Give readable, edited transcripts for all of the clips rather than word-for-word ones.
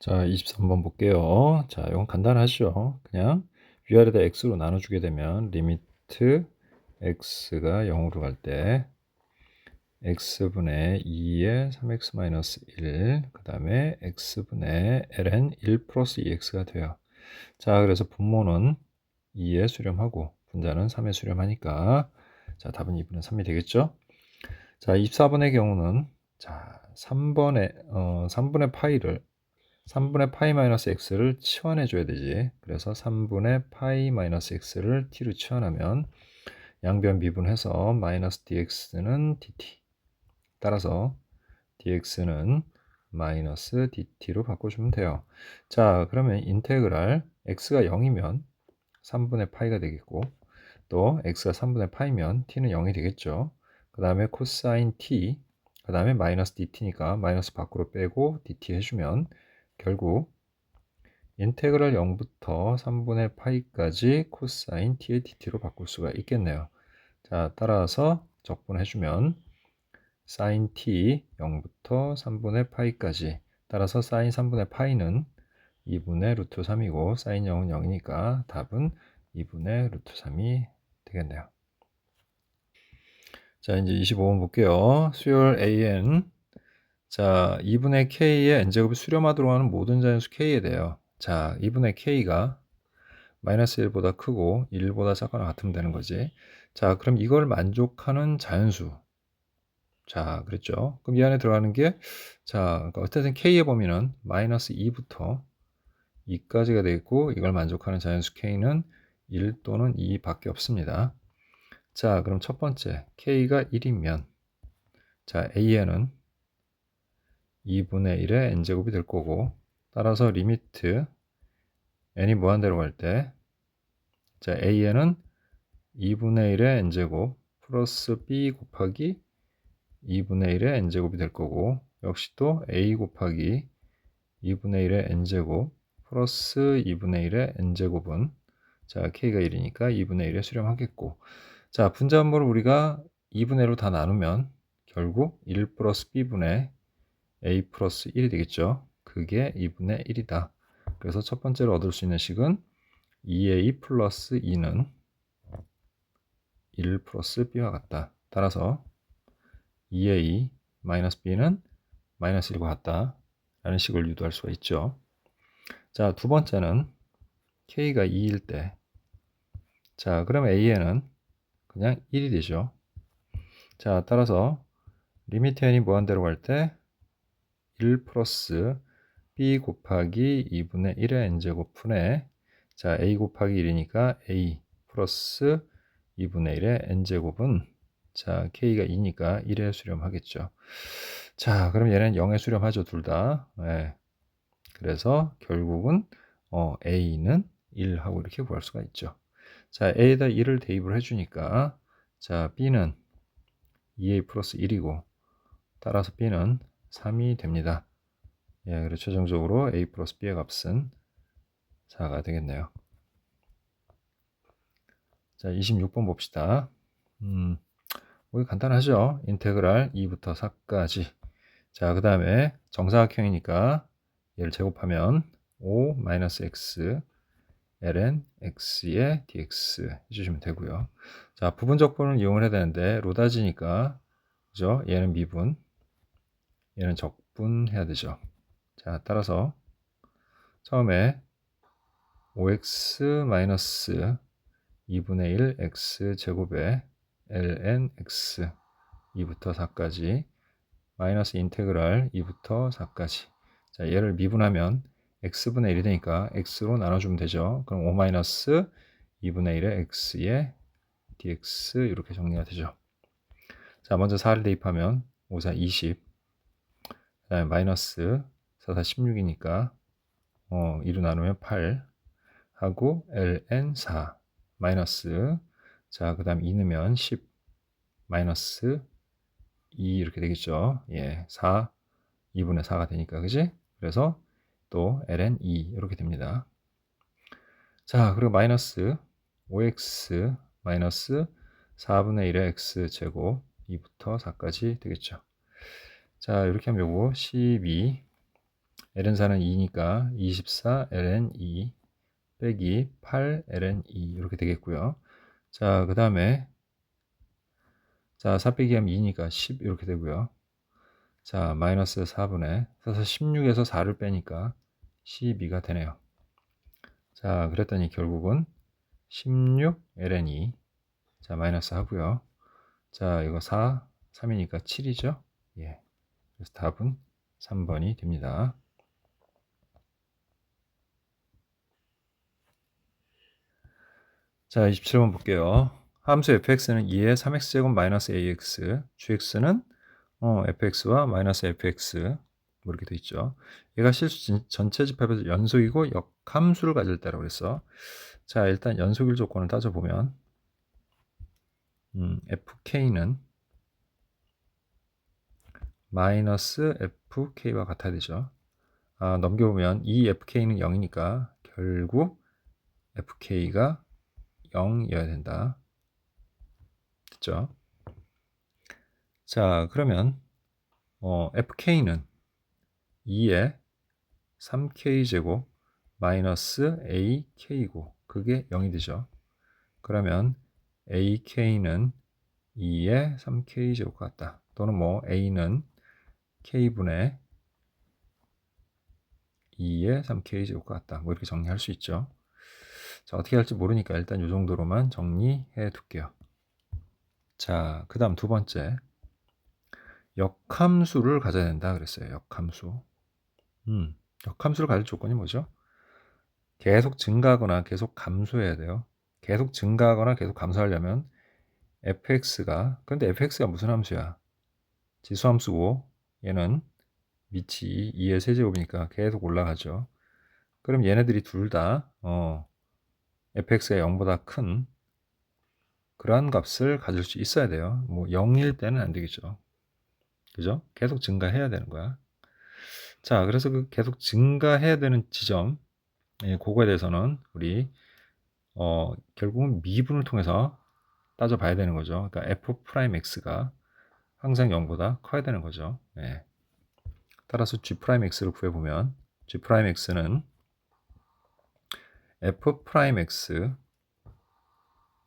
자, 23번 볼게요. 자, 이건 간단하죠. 그냥 위아래다 x로 나눠주게 되면 리미트 x가 0으로 갈 때 x분의 2의 3x-1, 그 다음에 x분의 ln 1 플러스 2x가 돼요. 자, 그래서 분모는 2에 수렴하고 분자는 3에 수렴하니까 자, 답은 2분의 3이 되겠죠. 자, 24번의 경우는 자, 3분의 파이를 3분의 파이 마이너스 x를 치환해 줘야 되지. 그래서 3분의 파이 마이너스 x를 t로 치환하면 양변 미분해서 마이너스 dx는 dt. 따라서 dx는 마이너스 dt로 바꿔주면 돼요. 자, 그러면 인테그랄 x가 0이면 3분의 파이가 되겠고, 또 x가 3분의 파이면 t는 0이 되겠죠. 그 다음에 코사인 t, 그 다음에 마이너스 dt니까 마이너스 밖으로 빼고 dt 해주면 결국 인테그랄 0부터 3분의 파이까지 코사인 t의 dt로 바꿀 수가 있겠네요. 자, 따라서 적분해주면 사인 t 0부터 3분의 파이까지, 따라서 사인 3분의 파이는 2분의 루트 3이고 사인 0은 0이니까 답은 2분의 루트 3이 되겠네요. 자, 이제 25번 볼게요. 수열 an. 자, 2분의 k의 n제곱이 수렴하도록 하는 모든 자연수 k에 대해요. 자, 2분의 k가 마이너스 1보다 크고 1보다 작거나 같으면 되는 거지. 자, 그럼 이걸 만족하는 자연수. 자, 그랬죠. 그럼 이 안에 들어가는 게, 자, 그러니까 어쨌든 k의 범위는 마이너스 2부터 2까지가 되겠고, 이걸 만족하는 자연수 k는 1 또는 2밖에 없습니다. 자, 그럼 첫 번째, k가 1이면, 자, an은 2분의 1의 n제곱이 될 거고, 따라서 리미트 n이 무한대로 갈 때, 자, an은 2분의 1의 n제곱 플러스 b 곱하기 2분의 1의 n제곱이 될 거고, 역시 또 a 곱하기 2분의 1의 n제곱 플러스 2분의 1의 n제곱은, 자, k가 1이니까 2분의 1에 수렴하겠고, 자, 분자분모를 우리가 2분의 1로 다 나누면 결국 1 플러스 b분의 a 플러스 1이 되겠죠. 그게 2분의 1이다. 그래서 첫 번째로 얻을 수 있는 식은 2a 플러스 2는 1 플러스 b와 같다. 따라서 2a 마이너스 b는 마이너스 1과 같다 라는 식을 유도할 수가 있죠. 자, 두 번째는 k가 2일 때, 자, 그럼 a는 그냥 1이 되죠. 자, 따라서 리미트 n이 무한대로 갈 때 1 플러스 b 곱하기 2분의 1의 n제곱 분의, 자, a 곱하기 1이니까 a 플러스 2분의 1의 n제곱은, 자, k가 2니까 1에 수렴하겠죠. 자, 그럼 얘는 0에 수렴하죠, 둘 다. 네. 그래서 결국은 a는 1하고 이렇게 구할 수가 있죠. 자, a에다 1을 대입을 해주니까, 자, b는 2a 플러스 1이고, 따라서 b는 3이 됩니다. 예, 그래서 최종적으로 a 플러스 b의 값은 4가 되겠네요. 자, 26번 봅시다. 이거 간단하죠? 인테그랄 2부터 4까지. 자, 그 다음에 정사각형이니까 얘를 제곱하면 5-x ln x의 dx 해주시면 되고요. 자, 부분적분을 이용을 해야 되는데 로다지니까, 그죠? 얘는 미분, 얘는 적분해야 되죠. 자, 따라서 처음에 5x 마이너스 2분의 1 x 제곱에 ln x 2부터 4까지 마이너스 인테그랄 2부터 4까지. 자, 얘를 미분하면 x분의 1이 되니까 x로 나눠주면 되죠. 그럼 5 마이너스 2분의 1의 x의 dx 이렇게 정리가 되죠. 자, 먼저 4를 대입하면 5, 4, 20. 그 다음에 마이너스 4, 4, 16이니까 2로 나누면 8 하고 ln 4 마이너스, 자, 그 다음 2 넣으면 10 마이너스 2 이렇게 되겠죠. 예, 4 2분의 4가 되니까, 그지? 그래서 또 ln 2 이렇게 됩니다. 자, 그리고 마이너스 5x 마이너스 4분의 1의 x 제곱 2부터 4까지 되겠죠. 자, 이렇게 하면 요거 12 ln 4는 2니까 24 ln 2 빼기 8 ln 2 이렇게 되겠고요. 자, 그 다음에 자, 4 빼기 하면 2니까 10 이렇게 되고요. 자, 마이너스 4분의 그래서 16에서 4를 빼니까 12가 되네요. 자, 그랬더니 결국은 16 ln 2 자, 마이너스 하고요. 자, 이거 4 3이니까 7이죠. 예. 그래서 답은 3번이 됩니다. 자, 27번 볼게요. 함수 fx는 2의 3x제곱 마이너스 ax, gx는 fx와 마이너스 fx 뭐 이렇게 돼 있죠. 얘가 실수 전체 집합에서 연속이고 역함수를 가질 때라고 그랬어. 자, 일단 연속일 조건을 따져보면 fk는 마이너스 fk와 같아야 되죠. 넘겨보면 이 fk는 0이니까 결국 fk가 0이어야 된다. 됐죠? 자, 그러면 fk는 2의 3k제곱 마이너스 ak고 그게 0이 되죠. 그러면 ak는 2의 3k제곱 같다. 또는 뭐 a는 k분의 2의 3k제곱 같다. 뭐 이렇게 정리할 수 있죠. 자, 어떻게 할지 모르니까 일단 이 정도로만 정리해 둘게요. 자, 그 다음 두 번째. 역함수를 가져야 된다 그랬어요. 역함수. 역함수를 가질 조건이 뭐죠? 계속 증가하거나 계속 감소해야 돼요. 계속 증가하거나 계속 감소하려면 근데 fx가 무슨 함수야? 지수함수고 얘는 밑이 2의 세제곱이니까 계속 올라가죠. 그럼 얘네들이 둘 다 fx가 0보다 큰 그러한 값을 가질 수 있어야 돼요. 뭐 0일 때는 안 되겠죠. 그죠? 계속 증가해야 되는 거야. 자, 그래서 그 계속 증가해야 되는 지점, 그거에 대해서는 우리 결국은 미분을 통해서 따져봐야 되는 거죠. 그러니까 f'x가 항상 0보다 커야 되는 거죠. 네. 따라서 g'x를 구해보면 g'x는 f'x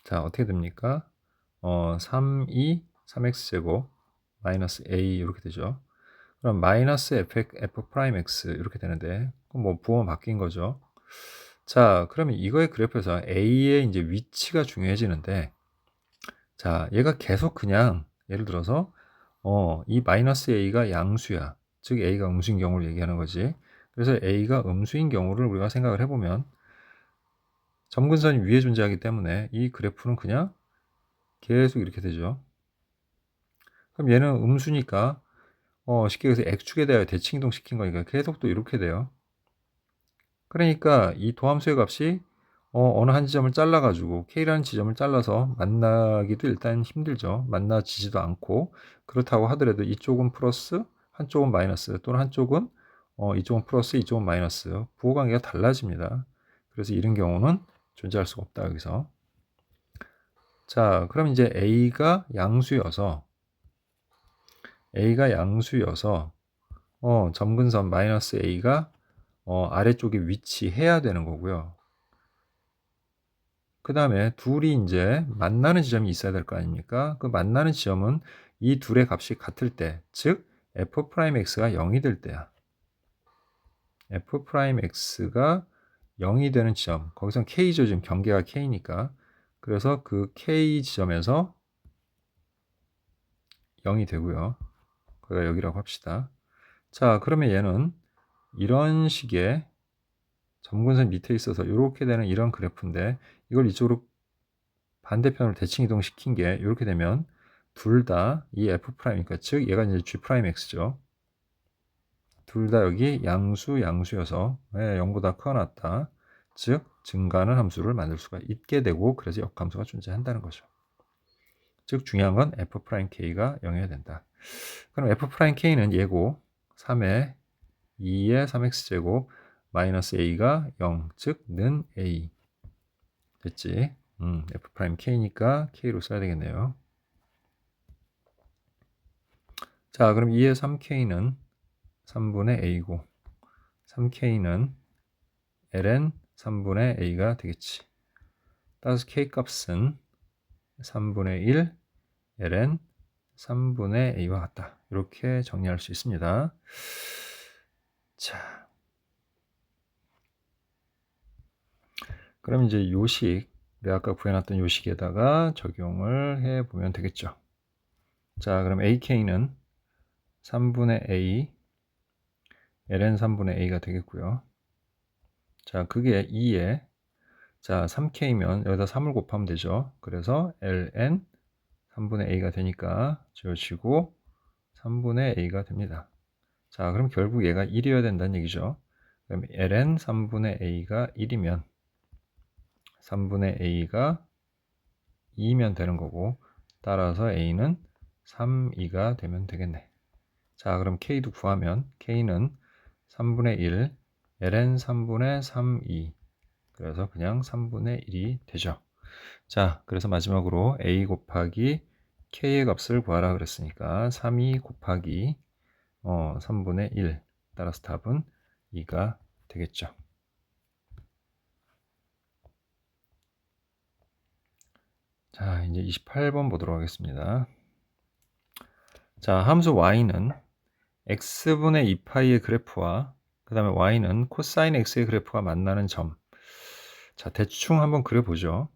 자, 어떻게 됩니까? 3x제곱 마이너스 a 이렇게 되죠. 그럼 마이너스 f'x 이렇게 되는데 뭐 부호가 바뀐 거죠. 자, 그러면 이거의 그래프에서 a의 이제 위치가 중요해지는데 자, 얘가 계속 그냥 예를 들어서 이 마이너스 a가 양수야. 즉 a가 음수인 경우를 얘기하는 거지. 그래서 a가 음수인 경우를 우리가 생각을 해보면 점근선이 위에 존재하기 때문에 이 그래프는 그냥 계속 이렇게 되죠. 그럼 얘는 음수니까 쉽게 얘기해서 x축에 대하여 대칭이동 시킨 거니까 계속 또 이렇게 돼요. 그러니까 이 도함수의 값이 어느 한 지점을 잘라가지고 K라는 지점을 잘라서 만나기도 일단 힘들죠. 만나지지도 않고 그렇다고 하더라도 이쪽은 플러스 한쪽은 마이너스 또는 한쪽은 이쪽은 플러스 이쪽은 마이너스 부호관계가 달라집니다. 그래서 이런 경우는 존재할 수가 없다 여기서. 자, 그럼 이제 A가 양수여서 점근선 마이너스 A가 아래쪽에 위치해야 되는 거고요. 그 다음에 둘이 이제 만나는 지점이 있어야 될 거 아닙니까? 그 만나는 지점은 이 둘의 값이 같을 때, 즉 f'x가 0이 될 때야. f'x가 0이 되는 지점, 거기선 k죠. 지금 경계가 k니까. 그래서 그 k 지점에서 0이 되고요. 거기가 여기라고 합시다. 자, 그러면 얘는 이런 식의 점근선 밑에 있어서 이렇게 되는 이런 그래프인데 이걸 이쪽으로 반대편으로 대칭 이동시킨 게 이렇게 되면 둘 다 이 f'이니까 즉 얘가 이제 g'x죠. 둘 다 여기 양수여서 0보다 커 놨다. 즉 증가하는 함수를 만들 수가 있게 되고 그래서 역함수가 존재한다는 거죠. 즉 중요한 건 f'k가 0이어야 된다. 그럼 f'k는 얘고 3의 2의 3x제곱 마이너스 a가 0, 즉 는 a 됐지? f'k니까 k로 써야 되겠네요. 자, 그럼 2의 3k는 3분의 a고 3k는 ln 3분의 a가 되겠지. 따라서 k 값은 3분의 1 ln 3분의 a와 같다. 이렇게 정리할 수 있습니다. 자, 그럼 이제 요식, 우리 아까 구해놨던 요식에다가 적용을 해보면 되겠죠. 자, 그럼 ak는 3분의 a ln 3분의 a가 되겠고요. 자, 그게 2에 자 3k면 여기다 3을 곱하면 되죠. 그래서 ln 3분의 a가 되니까 지워지고 3분의 a가 됩니다. 자, 그럼 결국 얘가 1이어야 된다는 얘기죠. 그럼 ln 3분의 a가 1이면 3분의 a가 2면 되는 거고, 따라서 a는 3, 2가 되면 되겠네. 자, 그럼 k도 구하면 k는 3분의 1 ln 3분의 3, 2 그래서 그냥 3분의 1이 되죠. 자, 그래서 마지막으로 a 곱하기 k의 값을 구하라 그랬으니까 3이 곱하기 3분의 1 따라서 답은 2가 되겠죠. 자, 이제 28번 보도록 하겠습니다. 자, 함수 y는 x분의 2파이의 그래프와 그 다음에 y는 코사인 x의 그래프가 만나는 점. 자, 대충 한번 그려보죠.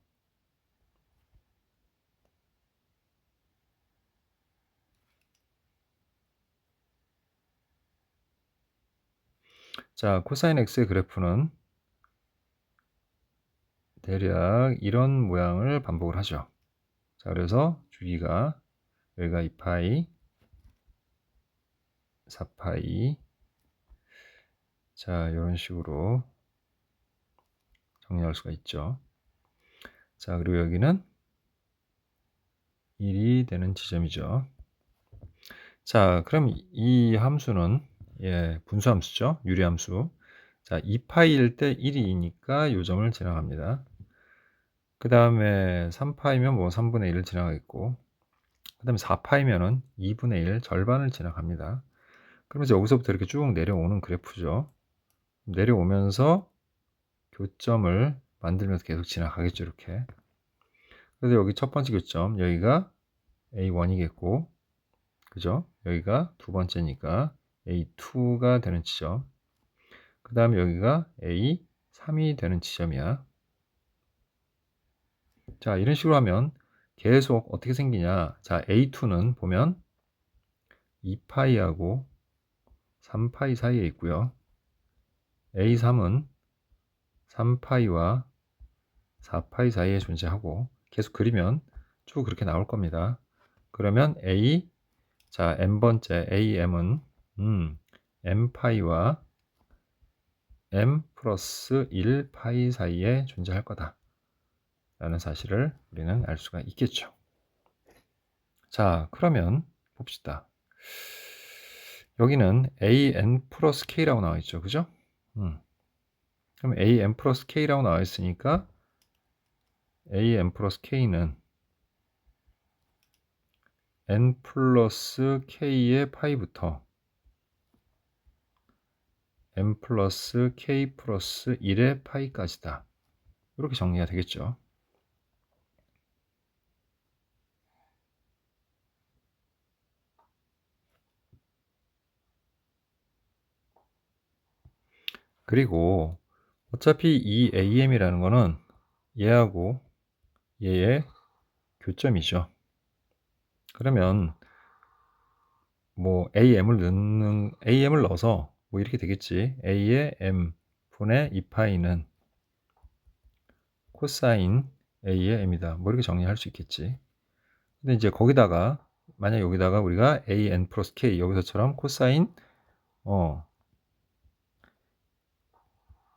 자, 코사인 x의 그래프는 대략 이런 모양을 반복을 하죠. 자, 그래서 주기가 여기가 2파이, 4파이, 자, 이런 식으로 정리할 수가 있죠. 자, 그리고 여기는 1이 되는 지점이죠. 자, 그럼 이 함수는 분수함수죠. 유리함수. 자, 2파이일 때 1이니까 요 점을 지나갑니다. 그 다음에 3파이면 뭐 3분의 1을 지나가겠고, 그 다음에 4파이면은 2분의 1 절반을 지나갑니다. 그러면서 여기서부터 이렇게 쭉 내려오는 그래프죠. 내려오면서 교점을 만들면서 계속 지나가겠죠, 이렇게. 그래서 여기 첫 번째 교점, 여기가 A1이겠고, 그죠? 여기가 두 번째니까 A2가 되는 지점. 그 다음에 여기가 A3이 되는 지점이야. 자, 이런 식으로 하면 계속 어떻게 생기냐. 자, A2는 보면 2파이하고 3파이 사이에 있고요. A3은 3파이와 4파이 사이에 존재하고, 계속 그리면 쭉 그렇게 나올 겁니다. 그러면 자, n번째 am은 m파이와 m 플러스 1파이 사이에 존재할 거다 라는 사실을 우리는 알 수가 있겠죠. 자, 그러면 봅시다. 여기는 an 플러스 k라고 나와 있죠, 그죠? 그럼 an 플러스 k라고 나와 있으니까 an 플러스 k는 n 플러스 k의 파이부터 n 플러스 k 플러스 1의 파이까지다. 이렇게 정리가 되겠죠. 그리고 어차피 이 am이라는 거는 얘하고 얘의 교점이죠. 그러면 뭐 am을 넣어서 뭐 이렇게 되겠지. a의 m 분의 2파이는 코사인 a의 m이다. 뭐 이렇게 정리할 수 있겠지. 근데 이제 거기다가 만약 여기다가 우리가 an 플러스 k 여기서처럼 코사인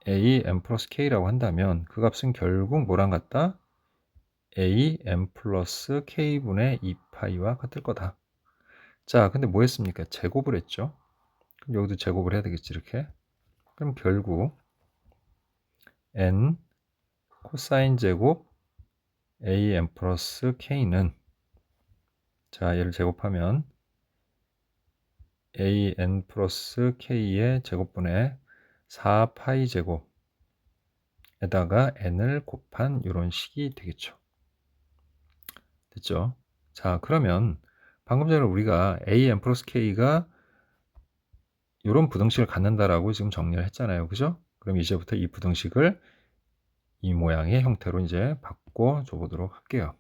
a m 플러스 k라고 한다면 그 값은 결국 뭐랑 같다? a m 플러스 k분의 2파이와 같을 거다. 자, 근데 뭐 했습니까? 제곱을 했죠. 그럼 여기도 제곱을 해야 되겠지, 이렇게. 그럼 결국 n 코사인 제곱 am 플러스 k는, 자, 얘를 제곱하면 an 플러스 k의 제곱분의 4파이 제곱에다가 n을 곱한 이런 식이 되겠죠. 됐죠? 자, 그러면 방금 전에 우리가 an 플러스 k가 이런 부등식을 갖는다라고 지금 정리를 했잖아요. 그죠? 그럼 이제부터 이 부등식을 이 모양의 형태로 이제 바꿔줘 보도록 할게요.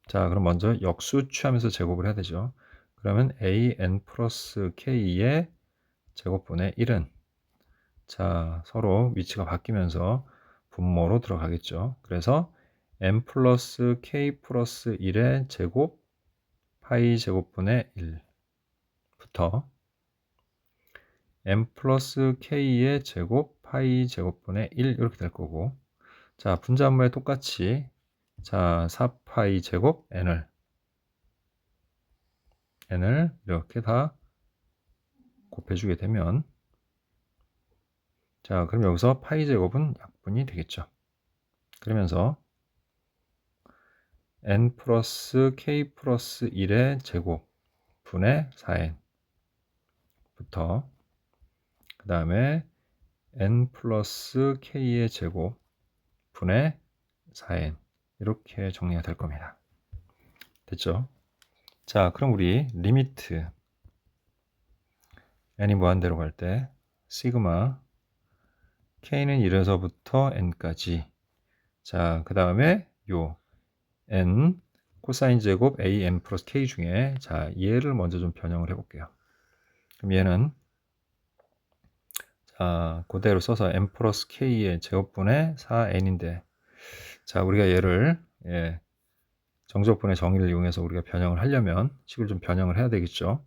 자, 그럼 먼저 역수 취하면서 제곱을 해야 되죠. 그러면 an 플러스 k의 제곱분의 1은 자, 서로 위치가 바뀌면서 분모로 들어가겠죠. 그래서 n 플러스 k 플러스 1의 제곱 파이 제곱분의 1부터 n 플러스 k의 제곱 파이 제곱분의 1 이렇게 될 거고, 자, 분자분모에 똑같이 자 4파이 제곱 n을 이렇게 다 곱해주게 되면, 자, 그럼 여기서 파이 제곱은 약분이 되겠죠. 그러면서 n 플러스 k 플러스 1의 제곱 분의 4n부터 그 다음에 n 플러스 k의 제곱 분의 4n 이렇게 정리가 될 겁니다. 됐죠? 자, 그럼 우리 리미트 n이 무한대로 갈 때 시그마 k는 1에서부터 n까지, 자, 그 다음에 요 n 코사인 제곱 a n 플러스 k 중에 자 얘를 먼저 좀 변형을 해볼게요. 그럼 얘는 자 그대로 써서 n 플러스 k의 제곱분의 4n인데, 자 우리가 얘를 정적분의 정의를 이용해서 우리가 변형을 하려면 식을 좀 변형을 해야 되겠죠.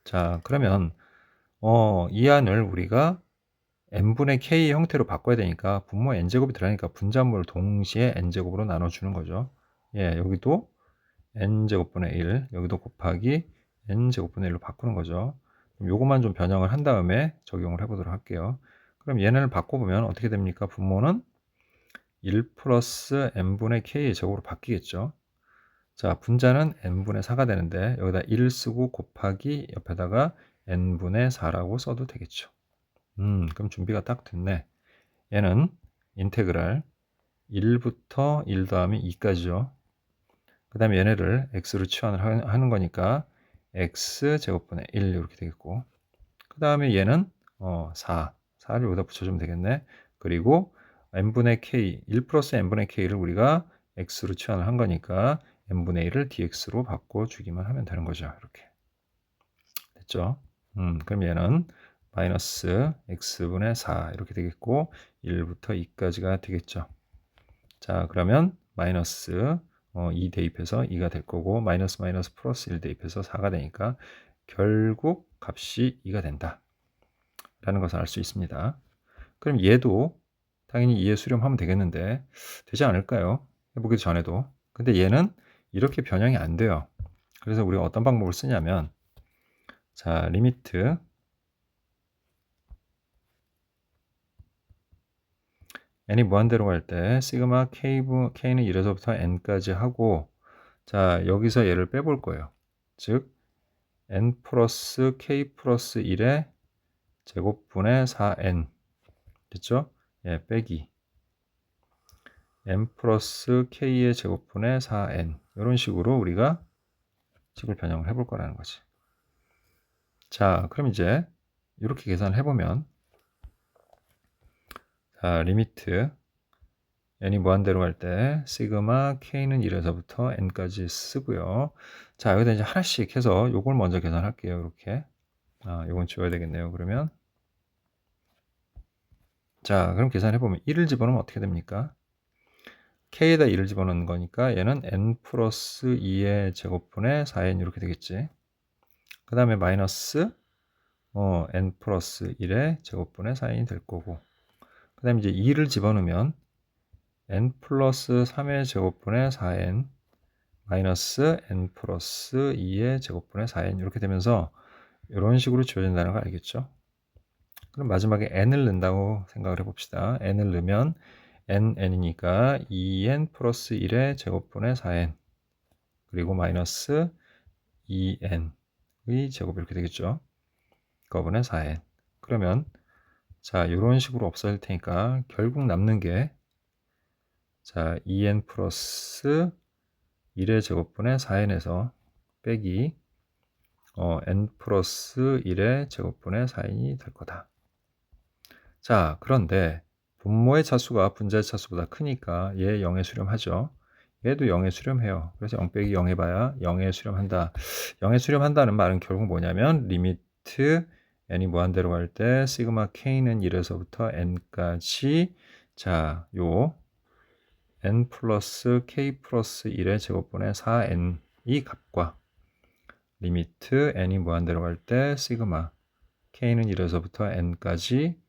자, 그러면 이 안을 우리가 n분의 k 형태로 바꿔야 되니까 분모 n제곱이 들어가니까 분자물을 동시에 n제곱으로 나눠주는 거죠. 여기도 n제곱분의 1, 여기도 곱하기 n제곱분의 1로 바꾸는 거죠. 그럼 요것만 좀 변형을 한 다음에 적용을 해보도록 할게요. 그럼 얘네를 바꿔보면 어떻게 됩니까? 분모는 1 플러스 n분의 k의 제곱으로 바뀌겠죠. 자, 분자는 n분의 4가 되는데 여기다 1 쓰고 곱하기 옆에다가 n분의 4라고 써도 되겠죠. 그럼 준비가 딱 됐네. 얘는 인테그랄 1부터 1 더하면 2까지죠. 그 다음에 얘네를 x로 치환을 하는 거니까 x 제곱분의 1 이렇게 되겠고, 그 다음에 얘는 4를 여기다 붙여주면 되겠네. 그리고 n분의 k, 1 플러스 n분의 k를 우리가 x로 치환을 한 거니까 n분의 1을 dx로 바꿔주기만 하면 되는 거죠. 이렇게 됐죠? 그럼 얘는 마이너스 x분의 4 이렇게 되겠고 1부터 2까지가 되겠죠. 자, 그러면 마이너스 2 대입해서 2가 될 거고, 마이너스 마이너스 플러스 1 대입해서 4가 되니까 결국 값이 2가 된다 라는 것을 알 수 있습니다. 그럼 얘도 당연히 2에 수렴하면 되겠는데 되지 않을까요? 해보기 전에도. 근데 얘는 이렇게 변형이 안 돼요. 그래서 우리가 어떤 방법을 쓰냐면, 자, 리미트 n이 무한대로 갈 때 시그마 k는 1에서부터 n까지 하고, 자, 여기서 얘를 빼볼 거예요. 즉 n 플러스 k 플러스 1의 제곱분의 4n 됐죠? 빼기 n 플러스 k의 제곱분의 4n 이런 식으로 우리가 식을 변형을 해볼 거라는 거지. 자, 그럼 이제 이렇게 계산을 해보면, 자, 리미트 n이 무한대로 갈 때 시그마 k는 1에서부터 n까지 쓰고요. 자, 여기다 이제 하나씩 해서 요걸 먼저 계산할게요. 이렇게. 요건 지워야 되겠네요. 그러면 자, 그럼 계산해보면 1을 집어넣으면 어떻게 됩니까? k에다 1을 집어넣는 거니까 얘는 n 플러스 2의 제곱분의 4n 이렇게 되겠지. 그 다음에 마이너스 n 플러스 1의 제곱분의 4n이 될 거고, 그 다음에 이제 2를 집어넣으면 n 플러스 3의 제곱분의 4n 마이너스 n 플러스 2의 제곱분의 4n 이렇게 되면서 이런 식으로 지워진다는 거 알겠죠? 그럼 마지막에 n을 넣는다고 생각을 해봅시다. n을 넣으면 n이니까 2n 플러스 1의 제곱분의 4n 그리고 마이너스 2n의 제곱 이렇게 되겠죠. 그거분의 4n. 그러면 자, 이런 식으로 없어질 테니까 결국 남는 게 자, 2n 플러스 1의 제곱분의 4n에서 빼기 n 플러스 1의 제곱분의 4n이 될 거다. 자, 그런데 분모의 차수가 분자의 차수보다 크니까 얘 0에 수렴하죠. 얘도 0에 수렴해요. 그래서 0 빼기 0 해봐야 0에 수렴한다. 0에 수렴한다는 말은 결국 뭐냐면 리미트 n이 무한대로 갈 때 시그마 k는 1에서부터 n까지 자, 요 n 플러스 k 플러스 1의 제곱분의 4n 이 값과 리미트 n이 무한대로 갈 때 시그마 k는 1에서부터 n까지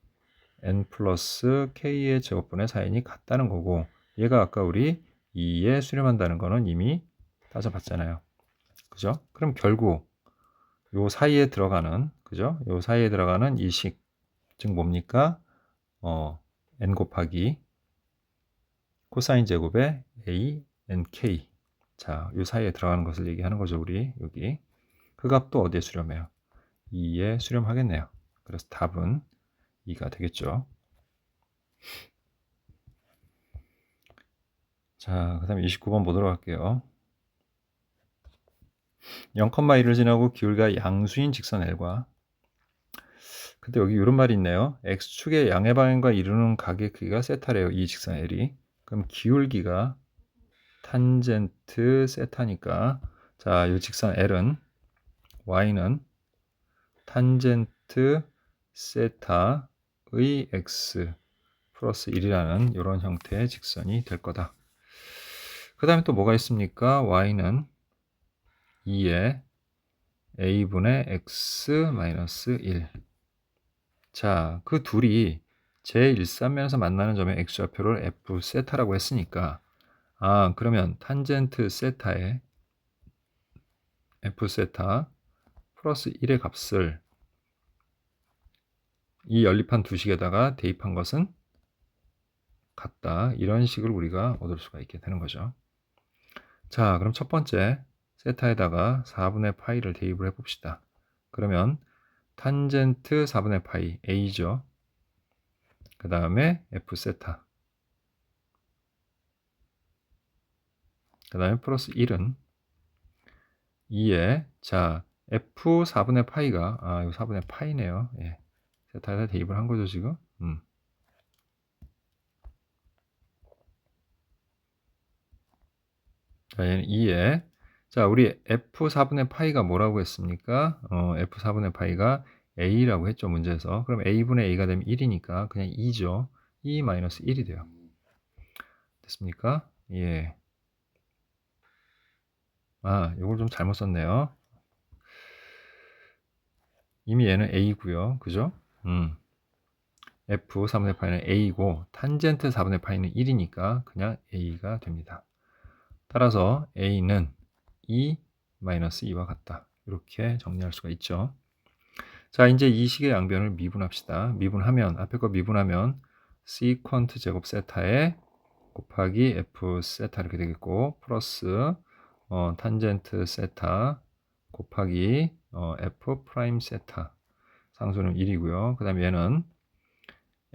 n 플러스 k의 제곱분의 4n이 같다는 거고 얘가 아까 우리 2에 수렴한다는 거는 이미 따져봤잖아요. 그죠? 그럼 결국 요 사이에 들어가는 그죠? 요 사이에 들어가는 이 식 즉 뭡니까? n 곱하기 코사인 제곱의 a n k 자, 요 사이에 들어가는 것을 얘기하는 거죠, 우리 여기. 그 값도 어디에 수렴해요? 2에 수렴하겠네요. 그래서 답은 2가 되겠죠. 자, 그 다음에 29번 보도록 할게요. 0,1을 지나고 기울기가 양수인 직선 L과 근데 여기 이런 말이 있네요. X축의 양의 방향과 이루는 각의 크기가 세타래요. 이 직선 L이. 그럼 기울기가 탄젠트 세타니까 자, 이 직선 L은 Y는 탄젠트 세타의 X 플러스 1이라는 이런 형태의 직선이 될 거다. 그 다음에 또 뭐가 있습니까? Y는 2의 a분의 x 마이너스 1. 자, 그 둘이 제1삼면에서 만나는 점의 x좌표를 f 세타라고 했으니까 그러면 탄젠트 세타의 f 세타 플러스 1의 값을 이 연립한 두 식에다가 대입한 것은 같다. 이런 식을 우리가 얻을 수가 있게 되는 거죠. 자, 그럼 첫 번째 세타에다가 4분의 파이를 대입을 해봅시다. 그러면 탄젠트 4분의 파이 a죠. 그 다음에 f 세타 그 다음에 플러스 1은 2에 자 f 4분의 파이가 이거 4분의 파이네요. 예. 세타에다 대입을 한 거죠 지금. 자 얘는 2에 자 우리 f 4분의 파이가 뭐라고 했습니까? f 4분의 파이가 a라고 했죠 문제에서. 그럼 a분의 a가 되면 1이니까 그냥 2죠. 2 마이너스 1이 돼요. 됐습니까? 예. 요걸 좀 잘못 썼네요. 이미 얘는 a고요. 그죠? f 4분의 파이는 a이고 탄젠트 4분의 파이는 1이니까 그냥 a가 됩니다. 따라서 a는 2-2와 같다. 이렇게 정리할 수가 있죠. 자, 이제 이 식의 양변을 미분합시다. 미분하면 앞에 거 미분하면 시퀀트 제곱 세타에 곱하기 f 세타 이렇게 되겠고 플러스 탄젠트 세타 곱하기 f 프라임 세타 상수는 1이고요. 그 다음에 얘는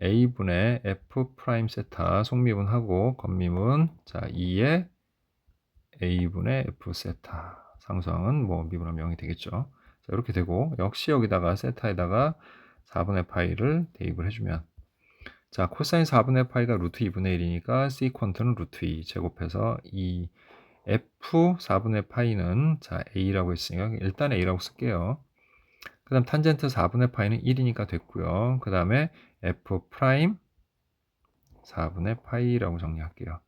a분의 f 프라임 세타 속미분하고 겉미분 자 2의 a분의 f 세타 상수항은 뭐 미분하면 0이 되겠죠. 자, 이렇게 되고 역시 여기다가 세타에다가 4분의 파이를 대입을 해주면 자 코사인 4분의 파이가 루트 2분의 1이니까 시퀀트는 루트 2 제곱해서 이 f 4분의 파이는 자 a라고 했으니까 일단 a라고 쓸게요. 그 다음 탄젠트 4분의 파이는 1이니까 됐고요. 그 다음에 f 프라임 4분의 파이라고 정리할게요.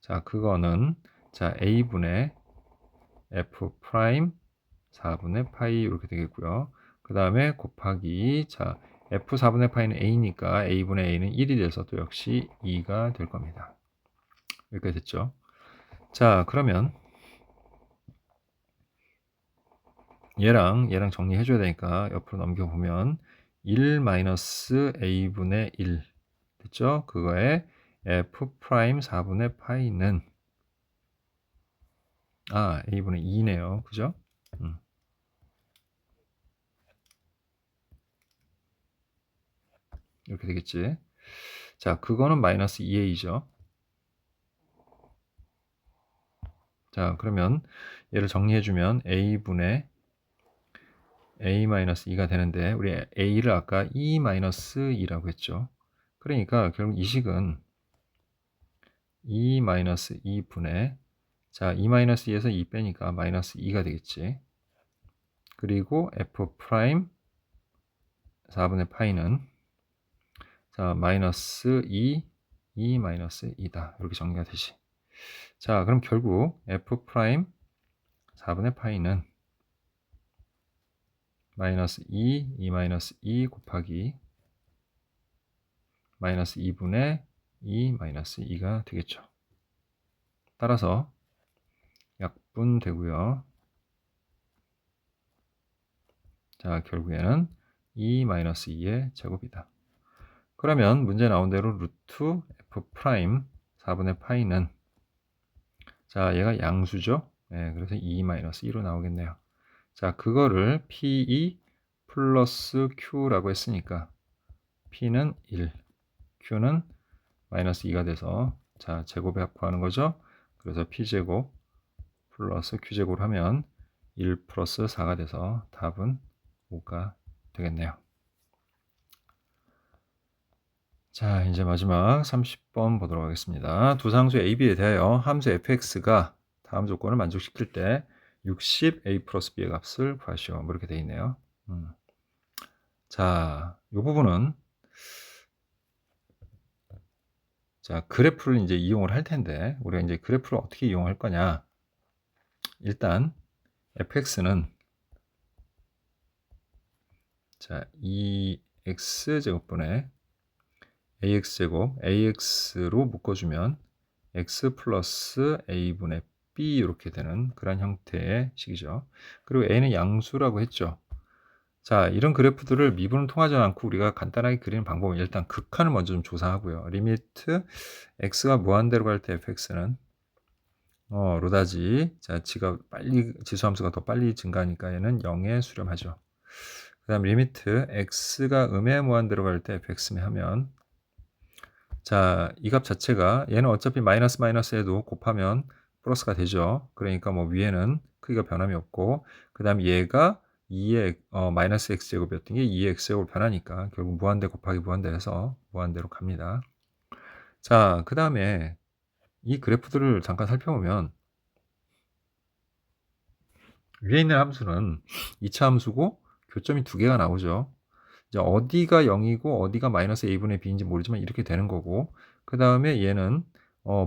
자, 그거는 자 a분의 f 프라임 4분의 파이 이렇게 되겠고요. 그 다음에 곱하기 자 f 4분의 파이는 a니까 a분의 a는 1이 돼서 또 역시 2가 될 겁니다. 여기까지 됐죠. 자, 그러면 얘랑 정리해 줘야 되니까 옆으로 넘겨보면 1-a분의 1 됐죠? 그거에 f 프라임 4분의 파이는 a분의 2네요. 그죠? 이렇게 되겠지. 자, 그거는 마이너스 2a죠. 자, 그러면 얘를 정리해주면 a분의 a-2가 되는데 우리 a를 아까 e-2라고 했죠. 그러니까 결국 이 식은 e-2분의 자, e-2에서 2 빼니까 마이너스 2가 되겠지. 그리고 f 프라임 4분의 파이는 자, 마이너스 2 마이너스 2다. 이렇게 정리가 되지. 자, 그럼 결국 f 프라임 4분의 파이는 마이너스 2 마이너스 2 곱하기 마이너스 2분의 2 마이너스 2가 되겠죠. 따라서 약분 되고요. 자, 결국에는 2 마이너스 2의 제곱이다. 그러면 문제 나온 대로 루트 f 프라임 4분의 파이는 자, 얘가 양수죠. 네, 그래서 2 마이너스 2로 나오겠네요. 자, 그거를 P2 플러스 Q라고 했으니까 P는 1, Q는 마이너스 2가 돼서 자, 제곱에 구하는 거죠. 그래서 P제곱 플러스 Q제곱을 하면 1 플러스 4가 돼서 답은 5가 되겠네요. 자, 이제 마지막 30번 보도록 하겠습니다. 두 상수 A, B에 대하여 함수 fx가 다음 조건을 만족시킬 때 60 a 플러스 b의 값을 구하시오. 뭐 이렇게 되어 있네요. 자, 이 부분은 자, 그래프를 이제 이용을 할 텐데 우리가 이제 그래프를 어떻게 이용할 거냐? 일단 fx는 자, 2x 제곱분의 ax 제곱 ax로 묶어주면 x 플러스 a분의 b 이렇게 되는 그런 형태의 식이죠. 그리고 a는 양수라고 했죠. 자, 이런 그래프들을 미분을 통하지 않고 우리가 간단하게 그리는 방법은 일단 극한을 먼저 좀 조사하고요. 리미트 x가 무한대로 갈 때 fx는 로다지 자, 지수함수가 더 빨리 증가하니까 얘는 0에 수렴하죠. 그 다음 리미트 x가 음의 무한대로 갈 때 fx매 하면 자, 이 값 자체가 얘는 어차피 마이너스 마이너스에도 곱하면 플러스가 되죠. 그러니까 뭐 위에는 크기가 변함이 없고 그 다음 얘가 2의 마이너스 x제곱이었던 게 2의 x제곱으로 변하니까 결국 무한대 곱하기 무한대 해서 무한대로 갑니다. 자, 그 다음에 이 그래프들을 잠깐 살펴보면 위에 있는 함수는 2차 함수고 교점이 두 개가 나오죠. 이제 어디가 0이고 어디가 마이너스 a분의 b인지 모르지만 이렇게 되는 거고 그 다음에 얘는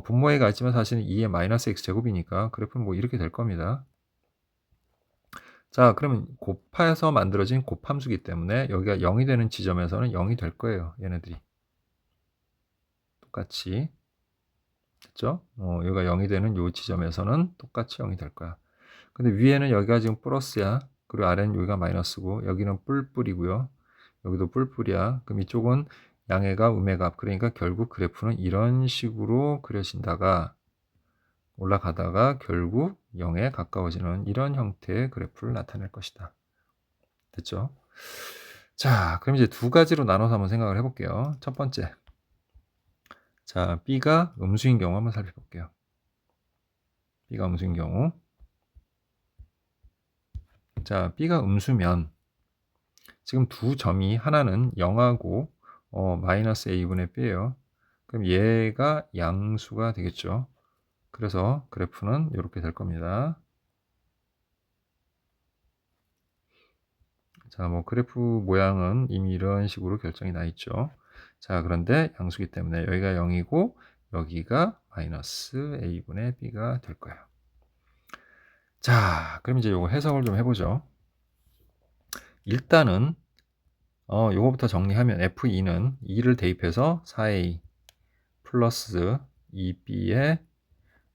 분모에 가 있지만 사실은 2의 마이너스 x제곱이니까 그래프는 뭐 이렇게 될 겁니다. 자, 그러면 곱해서 만들어진 곱함수기 때문에 여기가 0이 되는 지점에서는 0이 될 거예요. 얘네들이 똑같이 됐죠? 여기가 0이 되는 요 지점에서는 똑같이 0이 될 거야. 근데 위에는 여기가 지금 플러스야. 그리고 아래는 여기가 마이너스고 여기는 뿔뿔이고요. 여기도 뿔뿔이야. 그럼 이쪽은 양의 값, 음의 값. 그러니까 결국 그래프는 이런 식으로 그려진다가 올라가다가 결국 0에 가까워지는 이런 형태의 그래프를 나타낼 것이다. 됐죠? 자, 그럼 이제 두 가지로 나눠서 한번 생각을 해볼게요. 첫 번째. 자, B가 음수인 경우 한번 살펴볼게요. B가 음수인 경우. 자, B가 음수면 지금 두 점이 하나는 0하고 마이너스 a분의 b예요. 그럼 얘가 양수가 되겠죠. 그래서 그래프는 이렇게 될 겁니다. 자, 뭐 그래프 모양은 이미 이런 식으로 결정이 나 있죠. 자, 그런데 양수기 때문에 여기가 0이고 여기가 마이너스 a분의 b가 될 거예요. 자, 그럼 이제 요거 해석을 좀 해보죠. 일단은 요거부터 정리하면 F2는 2를 대입해서 4A 플러스 2B의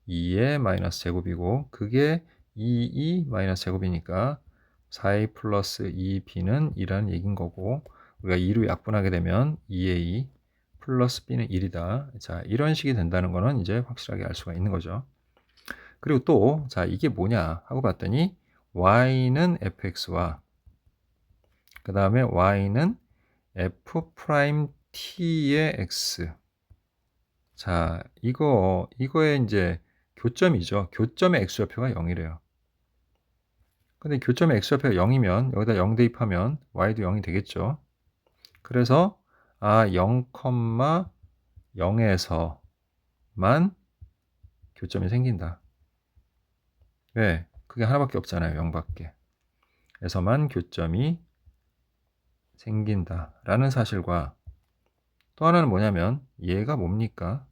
2의 마이너스 제곱이고 그게 2 마이너스 제곱이니까 4A 플러스 2B는 2라는 얘기인 거고 우리가 2로 약분하게 되면 2A 플러스 B는 1이다. 자, 이런 식이 된다는 거는 이제 확실하게 알 수가 있는 거죠. 그리고 또 자, 이게 뭐냐 하고 봤더니 Y는 fx와 그 다음에 Y는 f 프라임 t의 x. 자, 이거의 이제 교점이죠. 교점의 x좌표가 0이래요. 근데 교점의 x좌표가 0이면 여기다 0 대입하면 y도 0이 되겠죠. 그래서 0,0에서만 교점이 생긴다. 왜? 그게 하나밖에 없잖아요. 0밖에. 에서만 교점이 생긴다라는 사실과 또 하나는 뭐냐면 얘가 뭡니까?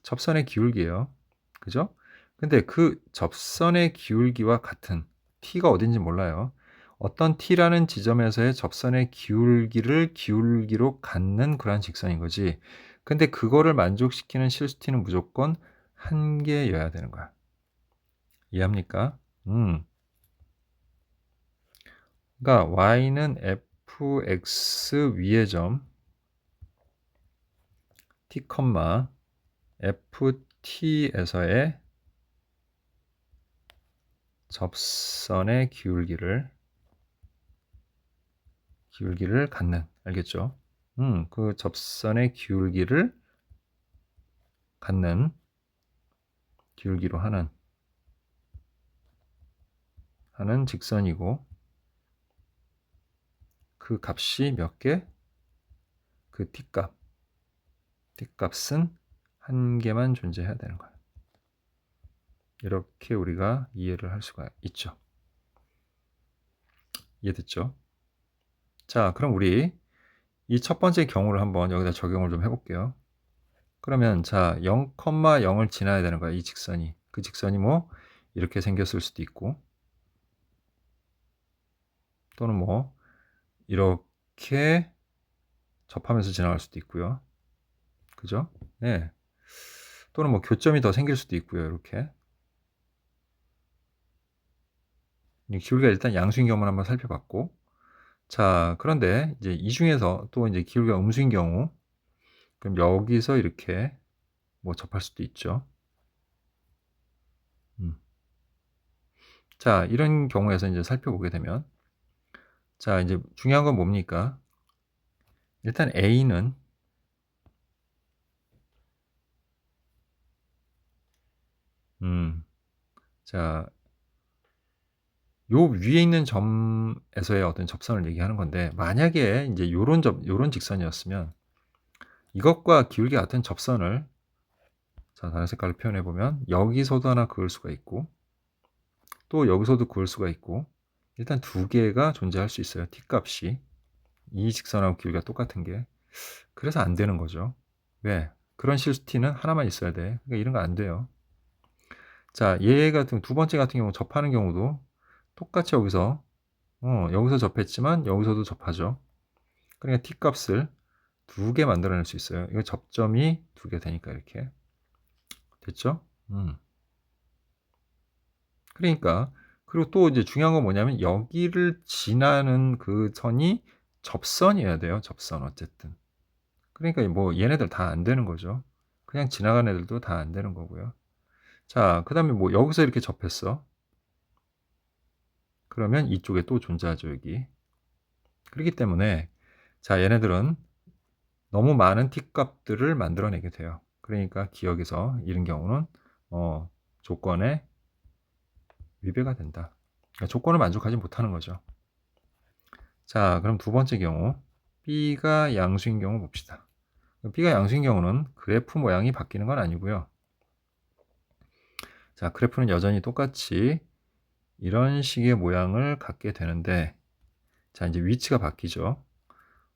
접선의 기울기예요. 그죠? 근데 그 접선의 기울기와 같은 t가 어딘지 몰라요. 어떤 t라는 지점에서의 접선의 기울기로 갖는 그러한 직선인 거지. 근데 그거를 만족시키는 실수t는 무조건 한 개여야 되는 거야. 이해합니까? 그러니까 y는 fx 위의 점 t, ft에서의 접선의 기울기를 갖는, 알겠죠? 그 접선의 기울기를 갖는, 기울기로 하는 직선이고, 그 값이 몇 개? 그 t값은 한 개만 존재해야 되는 거야. 이렇게 우리가 이해를 할 수가 있죠. 이해됐죠? 자, 그럼 우리 이 첫 번째 경우를 한번 여기다 적용을 좀 해볼게요. 그러면 자, 0,0을 지나야 되는 거야, 이 직선이. 그 직선이 뭐 이렇게 생겼을 수도 있고, 또는 뭐 이렇게 접하면서 지나갈 수도 있고요. 그죠? 네. 또는 뭐 교점이 더 생길 수도 있고요. 이렇게. 기울기가 일단 양수인 경우만 한번 살펴봤고, 자, 그런데 이제 이 중에서 또 이제 기울기가 음수인 경우, 그럼 여기서 이렇게 뭐 접할 수도 있죠. 자, 이런 경우에서 이제 살펴보게 되면, 자, 이제 중요한 건 뭡니까? 일단 A는 자, 요 위에 있는 점에서의 어떤 접선을 얘기하는 건데, 만약에 이제 요런 직선이었으면 이것과 기울기가 같은 접선을, 자, 다른 색깔로 표현해 보면 여기서도 하나 그을 수가 있고 또 여기서도 그을 수가 있고, 일단 두 개가 존재할 수 있어요. t값이 이 직선하고 기울기가 똑같은 게. 그래서 안 되는 거죠. 왜? 그런 실수 t는 하나만 있어야 돼. 그러니까 이런 거 안 돼요. 자, 얘 같은 두 번째 같은 경우 접하는 경우도 똑같이 여기서 접했지만 여기서도 접하죠. 그러니까 t값을 두 개 만들어낼 수 있어요. 이거 접점이 두 개 되니까 이렇게 됐죠? 그러니까, 그리고 또 이제 중요한 건 뭐냐면 여기를 지나는 그 선이 접선이어야 돼요. 접선 어쨌든. 그러니까 뭐 얘네들 다 안 되는 거죠. 그냥 지나가는 애들도 다 안 되는 거고요. 자, 그다음에 뭐 여기서 이렇게 접했어. 그러면 이쪽에 또 존재하죠, 여기. 그렇기 때문에 자, 얘네들은 너무 많은 t 값들을 만들어내게 돼요. 그러니까 기억에서 이런 경우는 조건에 위배가 된다. 그러니까 조건을 만족하지 못하는 거죠. 자, 그럼 두 번째 경우 B가 양수인 경우 봅시다. B가 양수인 경우는 그래프 모양이 바뀌는 건 아니고요. 자, 그래프는 여전히 똑같이 이런 식의 모양을 갖게 되는데, 자, 이제 위치가 바뀌죠.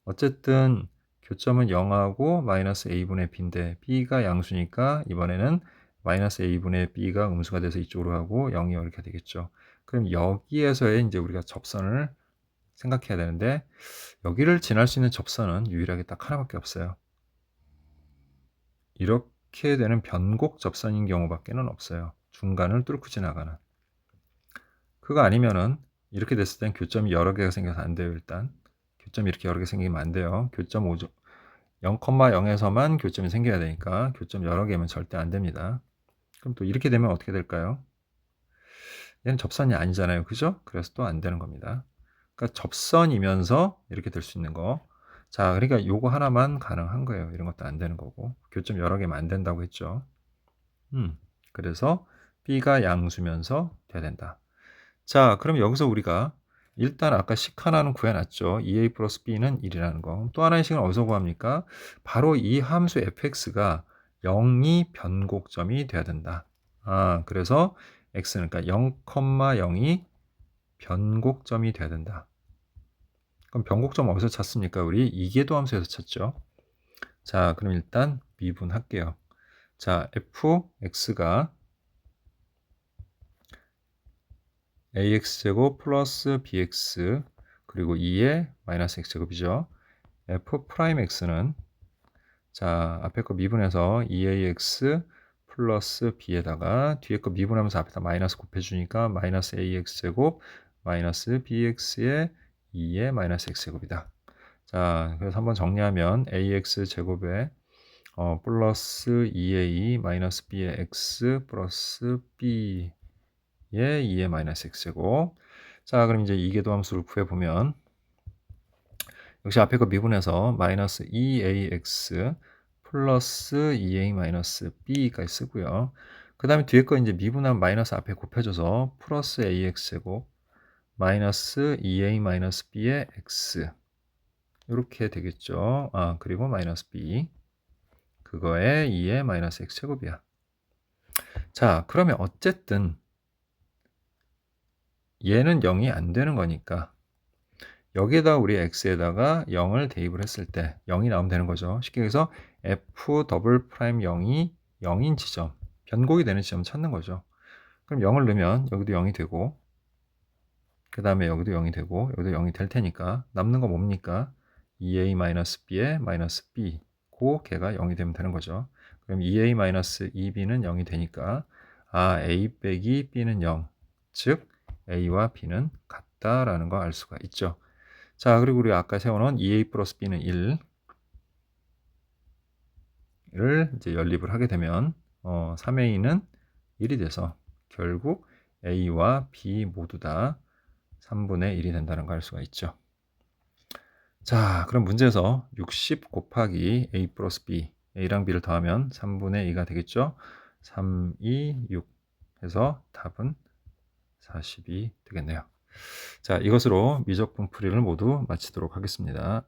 어쨌든 교점은 0하고 마이너스 a분의 b인데 b가 양수니까 이번에는 마이너스 a분의 b가 음수가 돼서 이쪽으로 하고 0이 이렇게 되겠죠. 그럼 여기에서의 이제 우리가 접선을 생각해야 되는데, 여기를 지날 수 있는 접선은 유일하게 딱 하나밖에 없어요. 이렇게 되는 변곡 접선인 경우밖에는 없어요. 중간을 뚫고 지나가는. 그거 아니면은 이렇게 됐을 땐 교점이 여러 개가 생겨서 안 돼요. 일단 교점이 이렇게 여러 개 생기면 안 돼요. 교점 0,0에서만 교점이 생겨야 되니까 교점 여러 개면 절대 안 됩니다. 그럼 또 이렇게 되면 어떻게 될까요? 얘는 접선이 아니잖아요. 그죠? 그래서 또 안 되는 겁니다. 그러니까 접선이면서 이렇게 될 수 있는 거. 자, 그러니까 요거 하나만 가능한 거예요. 이런 것도 안 되는 거고. 교점 여러 개면 안 된다고 했죠. 그래서 B가 양수면서 돼야 된다. 자, 그럼 여기서 우리가 일단 아까 식 하나는 구해놨죠. 2a 플러스 b는 1이라는 거. 또 하나의 식은 어디서 구합니까? 바로 이 함수 fx가 0이 변곡점이 돼야 된다. 그래서 x는 그러니까 0,0이 변곡점이 돼야 된다. 그럼 변곡점 어디서 찾습니까? 우리 이계도함수에서 찾죠. 자, 그럼 일단 미분할게요. 자, fx가 ax제곱 플러스 bx 그리고 2의 마이너스 x제곱이죠. f'x는 자, 앞에 거 미분해서 2ax 플러스 b에다가 뒤에 거 미분하면서 앞에다 마이너스 곱해주니까 마이너스 ax제곱 마이너스 bx의 2의 마이너스 x제곱이다. 자, 그래서 한번 정리하면 ax제곱에 플러스 2a 마이너스 b의 x 플러스 b의 2의 마이너스 x제곱. 자, 그럼 이제 이계도함수를 구해보면 역시 앞에 거 미분해서 마이너스 2ax 플러스 2a 마이너스 b까지 쓰고요. 그 다음에 뒤에 거 이제 미분하면 마이너스 앞에 곱해줘서 플러스 ax제곱 마이너스 2a 마이너스 b의 x 이렇게 되겠죠. 그리고 마이너스 b 그거에 2의 마이너스 x제곱이야. 자, 그러면 어쨌든 얘는 0이 안 되는 거니까 여기에다 우리 x에다가 0을 대입을 했을 때 0이 나오면 되는 거죠. 쉽게 해서 f 더블 프라임 0이 0인 지점, 변곡이 되는 지점 찾는 거죠. 그럼 0을 넣으면 여기도 0이 되고 그 다음에 여기도 0이 되고 여기도 0이 될 테니까 남는 거 뭡니까? 2a-b의 마이너스 b 고 걔가 0이 되면 되는 거죠. 그럼 2a-2b는 0이 되니까 a 빼기 b는 0, 즉 a와 b는 같다라는 거 알 수가 있죠. 자, 그리고 우리 아까 세워놓은 2a 플러스 b는 1을 이제 연립을 하게 되면 3a는 1이 돼서 결국 a와 b 모두 다 3분의 1이 된다는 걸 알 수가 있죠. 자, 그럼 문제에서 60 곱하기 a 플러스 b, a랑 b를 더하면 3분의 2가 되겠죠. 3, 2, 6 해서 답은 40이 되겠네요. 자, 이것으로 미적분 풀이를 모두 마치도록 하겠습니다.